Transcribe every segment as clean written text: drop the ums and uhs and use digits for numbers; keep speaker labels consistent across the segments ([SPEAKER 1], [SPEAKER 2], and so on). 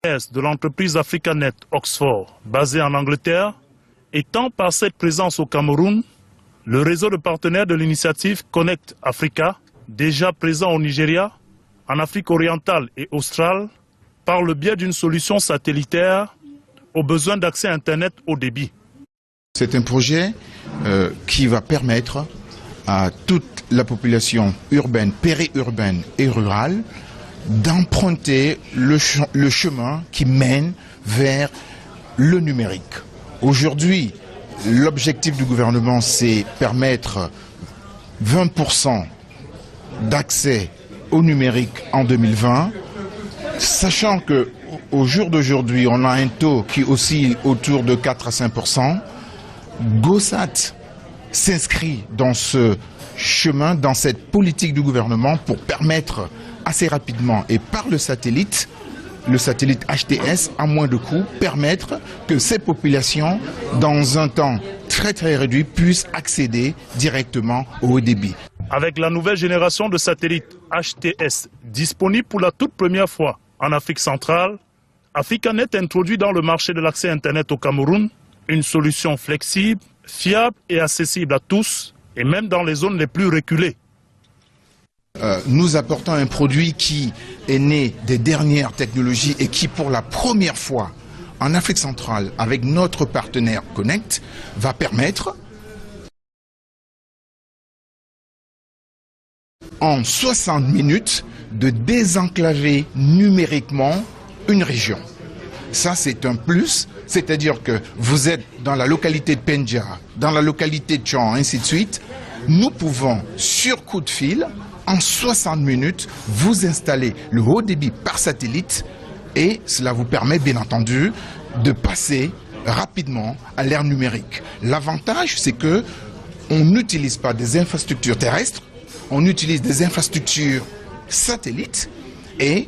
[SPEAKER 1] de l'entreprise Africanet Oxford, basée en Angleterre, étant par cette présence au Cameroun, le réseau de partenaires de l'initiative Connect Africa, déjà présent au Nigeria, en Afrique orientale et australe, par le biais d'une solution satellitaire aux besoins d'accès à Internet haut débit.
[SPEAKER 2] C'est un projet qui va permettre à toute la population urbaine, périurbaine et rurale d'emprunter le chemin qui mène vers le numérique. Aujourd'hui, l'objectif du gouvernement, c'est permettre 20% d'accès au numérique en 2020, sachant qu'au jour d'aujourd'hui, on a un taux qui oscille autour de 4 à 5%. GOSAT s'inscrit dans ce chemin, dans cette politique du gouvernement pour permettre assez rapidement et par le satellite HTS à moins de coûts, permettre que ces populations, dans un temps très réduit, puissent accéder directement au haut débit.
[SPEAKER 1] Avec la nouvelle génération de satellites HTS disponible pour la toute première fois en Afrique centrale, Africanet introduit dans le marché de l'accès Internet au Cameroun une solution flexible, fiable et accessible à tous, et même dans les zones les plus reculées.
[SPEAKER 2] Nous apportons un produit qui est né des dernières technologies et qui, pour la première fois en Afrique centrale, avec notre partenaire Connect, va permettre en 60 minutes de désenclaver numériquement une région. Ça, c'est un plus, c'est-à-dire que vous êtes dans la localité de Penja, dans la localité de Tchon, ainsi de suite. Nous pouvons, sur coup de fil, en 60 minutes, vous installer le haut débit par satellite et cela vous permet, bien entendu, de passer rapidement à l'ère numérique. L'avantage, c'est que on n'utilise pas des infrastructures terrestres, on utilise des infrastructures satellites et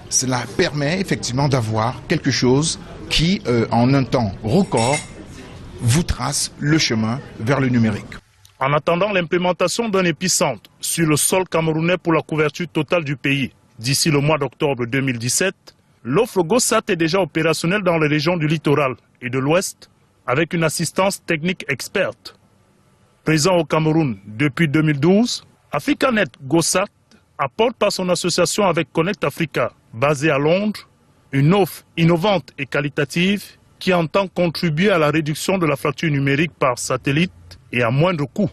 [SPEAKER 2] cela permet effectivement d'avoir quelque chose qui, en un temps record, vous trace le chemin vers le numérique.
[SPEAKER 1] En attendant l'implémentation d'un épicentre sur le sol camerounais pour la couverture totale du pays d'ici le mois d'octobre 2017, l'offre GOSAT est déjà opérationnelle dans les régions du littoral et de l'Ouest avec une assistance technique experte. Présent au Cameroun depuis 2012, Africanet GOSAT apporte par son association avec Connect Africa, basée à Londres, une offre innovante et qualitative qui entend contribuer à la réduction de la fracture numérique par satellite et à moindre coût.